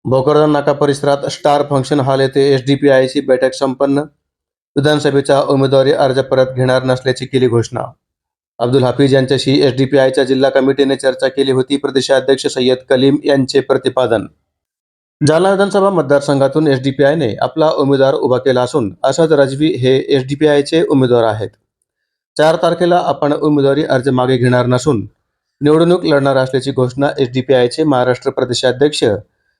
भोकरदन नाका परिसरात star function hall येथे एसडीपीआयची बैठक संपन्न. विधानसभेचा उमेदवारी अर्ज परत घेणार नसल्याची केली घोषणा. अब्दुल हाफिज यांच्याशी एसडीपीआयच्या जिल्हा कमिटीने चर्चा केली होती. प्रदेशाध्यक्ष सय्यद कलीम यांचे प्रतिपादन. जालना विधानसभा मतदारसंघातून एसडीपीआयने आपला उमेदवार उभा केला असून असद रजवी हे एसडीपीआयचे उमेदवार आहेत. 4 तारखेला आपण उमेदवारी अर्ज मागे घेणार नसून निवडणूक लढणार असल्याची घोषणा एसडीपीआयचे महाराष्ट्र प्रदेशाध्यक्ष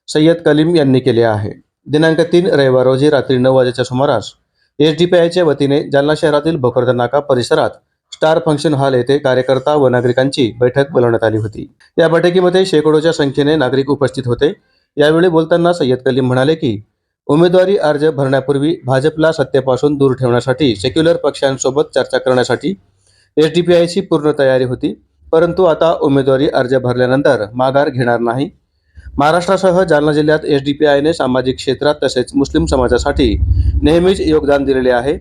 सय्यद कलीम यांनी केले आहे. दिनांक 3 रविवार रोजी रात्री 9 वाजेच्या सुमारास एसडीपीआयच्या वतीने जालना शहरातील भोकरदन नाका परिसरात स्टार फंक्शन हॉल येथे कार्यकर्ता व नागरिकांची बैठक बोलावण्यात आली होती. या बैठकीमध्ये शेकडोच्या संख्येने नागरिक उपस्थित होते. यावेळी बोलताना सय्यद कलीम म्हणाले की उमेदवारी अर्ज भरण्यापूर्वी भाजपला सत्तेपासून दूर ठेवण्यासाठी सेक्युलर पक्षांसोबत चर्चा करण्यासाठी एसडीपीआयची पूर्ण तयारी होती, परंतु आता उमेदवारी अर्ज भरल्यानंतर माघार घेणार नाही. महाराष्ट्रासह जालना जिल्ह्यात एसडीपीआयने सामाजिक क्षेत्रात तसेच मुस्लिम समाजासाठी नेहमीच योगदान दिलेले आहे.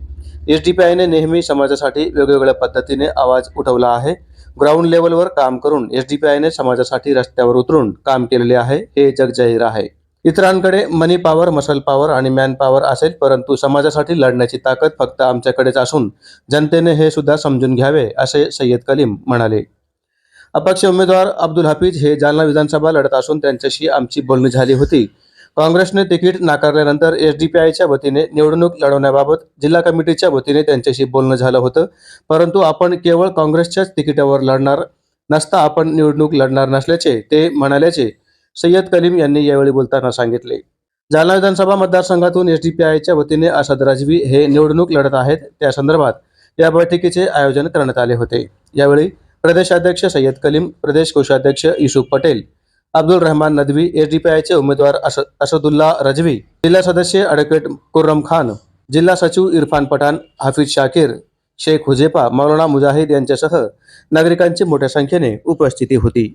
एसडीपीआयने नेहमी समाजासाठी वेगवेगळ्या पद्धतीने आवाज उठवला आहे. ग्राउंड लेवलवर काम करून एसडीपीआयने समाजासाठी रस्त्यावर उतरून काम केलेले आहे, हे जगजाहीर आहे. इतरांकडे मनी पॉवर, मसल पॉवर आणि मॅन पॉवर असेल, परंतु समाजासाठी लढण्याची ताकद फक्त आमच्याकडेच असून जनतेने हे सुद्धा समजून घ्यावे, असे सय्यद कलीम म्हणाले. अपक्ष उमेदवार अब्दुल हाफिज हे जालना विधानसभा लढत असून त्यांच्याशी आमची बोलणी झाली होती. काँग्रेसने तिकीट नाकारल्यानंतर एसडीपीआयच्या वतीने निवडणूक लढवण्याबाबत जिल्हा कमिटीच्या वतीने त्यांच्याशी बोलणं झालं होतं, परंतु आपण केवळ काँग्रेसच्याच तिकिटावर लढणार नसता आपण निवडणूक लढणार नसल्याचे ते म्हणाल्याचे सय्यद कलीम यांनी यावेळी बोलताना सांगितले. जालना विधानसभा मतदारसंघातून एसडीपीआयच्या वतीने असद रजवी हे निवडणूक लढत आहेत, त्या संदर्भात या बैठकीचे आयोजन करण्यात आले होते. यावेळी प्रदेशाध्यक्ष सय्यद कलीम, प्रदेश कोषाध्यक्ष युसुफ पटेल, अब्दुल रहमान नदवी, एसडीपीआयचे उमेदवार असदुल्ला रजवी, जिल्हा सदस्य ॲडव्होकेट कुर्रम खान, जिल्हा सचिव इरफान पठाण, हाफिज शाकीर, शेख हुजेफा, मौलाना मुजाहिद यांच्यासह नागरिकांची मोठ्या संख्येने उपस्थिती होती.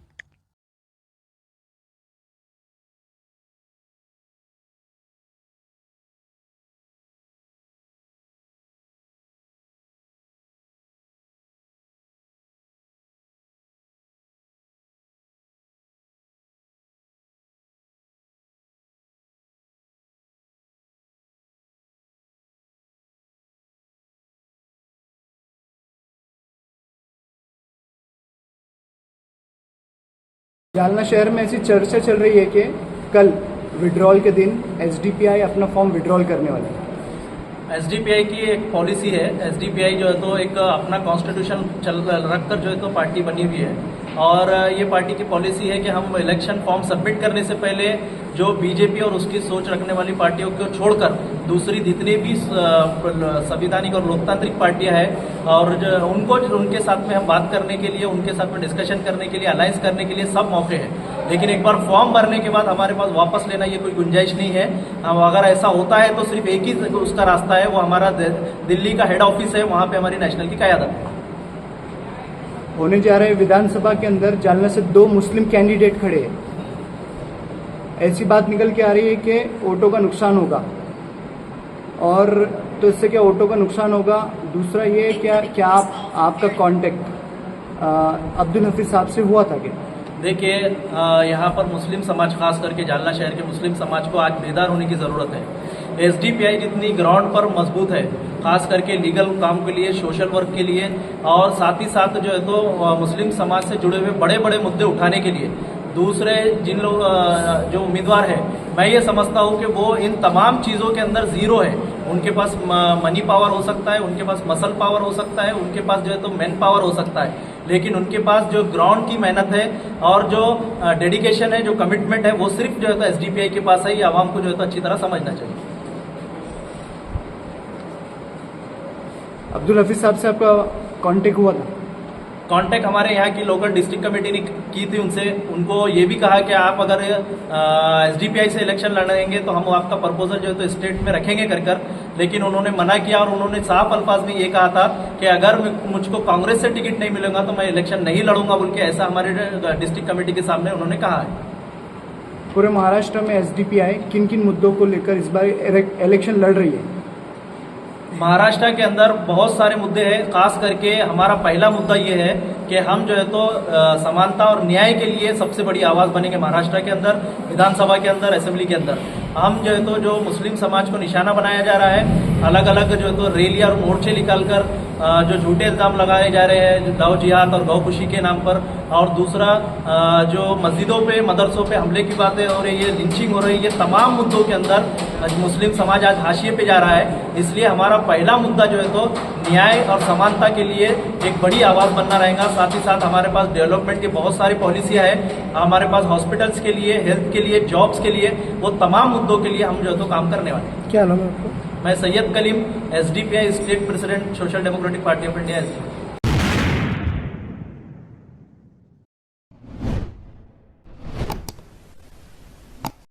जालना शहर में ऐसी चर्चा चल रही है कि कल विड्रॉल के दिन एसडीपीआई अपना फॉर्म विड्रॉल करने वाला है। एसडीपीआई की एक पॉलिसी है। एसडीपीआई जो है तो एक अपना कॉन्स्टिट्यूशन रखकर जो है तो पार्टी बनी हुई है और ये पार्टी की पॉलिसी है कि हम इलेक्शन फॉर्म सबमिट करने से पहले जो बीजेपी और उसकी सोच रखने वाली पार्टियों को छोड़कर दूसरी जितनी भी संवैधानिक और लोकतांत्रिक पार्टियां हैं और जो उनके साथ में हम बात करने के लिए, उनके साथ में डिस्कशन करने के लिए, अलायंस करने के लिए सब मौके हैं। लेकिन एक बार फॉर्म भरने के बाद हमारे पास वापस लेना ये कोई गुंजाइश नहीं है। अगर ऐसा होता है तो सिर्फ एक ही उसका रास्ता है, वो हमारा दिल्ली का हेड ऑफिस है, वहाँ पे हमारी नेशनल की क़यादत है। होने जा रहे विधानसभा के अंदर जालना से 2 मुस्लिम कैंडिडेट खड़े हैं। ऐसी बात निकल के आ रही है कि वोटों का नुकसान होगा, और तो इससे क्या वोटों का नुकसान होगा। दूसरा ये क्या आपका कांटेक्ट अब्दुल हफीज साहब से हुआ था क्या? देखिए, यहाँ पर मुस्लिम समाज, खास करके जालना शहर के मुस्लिम समाज को आज बेदार होने की ज़रूरत है। एसडीपीआई जितनी ग्राउंड पर मजबूत है, खास करके लीगल काम के लिए, सोशल वर्क के लिए, और साथ ही साथ जो है तो मुस्लिम समाज से जुड़े हुए बड़े बड़े मुद्दे उठाने के लिए दूसरे जिन लोग जो उम्मीदवार हैं, मैं ये समझता हूँ कि वो इन तमाम चीज़ों के अंदर ज़ीरो है। उनके पास मनी पावर हो सकता है, उनके पास मसल पावर हो सकता है, उनके पास जो है तो मैन पावर हो सकता है, लेकिन उनके पास जो ग्राउंड की मेहनत है और जो डेडिकेशन है, जो कमिटमेंट है, वो सिर्फ जो है तो एसडीपीआई के पास है। ये आवाम को जो है तो अच्छी तरह समझना चाहिए। अब्दुल हफीज साहब से आपका कांटेक्ट हुआ था? कांटेक्ट हमारे यहाँ की लोकल डिस्ट्रिक्ट कमेटी ने की थी उनसे। उनको ये भी कहा कि आप अगर एसडीपीआई से इलेक्शन लड़ेंगे तो हम आपका प्रपोजल जो है तो स्टेट में रखेंगे कर, लेकिन उन्होंने मना किया और उन्होंने साफ अल्फाज में ये कहा था कि अगर मुझको कांग्रेस से टिकट नहीं मिलेगा तो मैं इलेक्शन नहीं लड़ूंगा बोल के, ऐसा हमारे डिस्ट्रिक्ट कमेटी के सामने उन्होंने कहा है। पूरे महाराष्ट्र में एसडीपीआई किन किन मुद्दों को लेकर इस बार इलेक्शन लड़ रही है? महाराष्ट्र के अंदर बहुत सारे मुद्दे हैं। खास करके हमारा पहला मुद्दा ये है कि हम जो है तो समानता और न्याय के लिए सबसे बड़ी आवाज़ बनेंगे। महाराष्ट्र के अंदर विधानसभा के अंदर, असेंबली के अंदर हम जो है तो जो मुस्लिम समाज को निशाना बनाया जा रहा है, अलग अलग जो है तो रैलियां और मोर्चे निकालकर जो झूठे इल्ज़ाम लगाए जा रहे हैं गौ जिहाद और गौ खुशी के नाम पर, और दूसरा जो मस्जिदों पे मदरसों पे हमले की बातें हो रही है, लिंचिंग हो रही है, तमाम मुद्दों के अंदर मुस्लिम समाज आज हाशिए पे जा रहा है। इसलिए हमारा पहला मुद्दा जो है तो न्याय और समानता के लिए एक बड़ी आवाज़ बनना रहेगा। साथ ही साथ हमारे पास डेवलपमेंट की बहुत सारी पॉलिसियाँ हैं, हमारे पास हॉस्पिटल्स के लिए, हेल्थ के लिए, जॉब्स के लिए, वो तमाम मुद्दों के लिए हम जो है तो काम करने वाले हैं। क्या नाम है आपका? मैं Syed Kaleem, SDPI state president, social democratic party of India.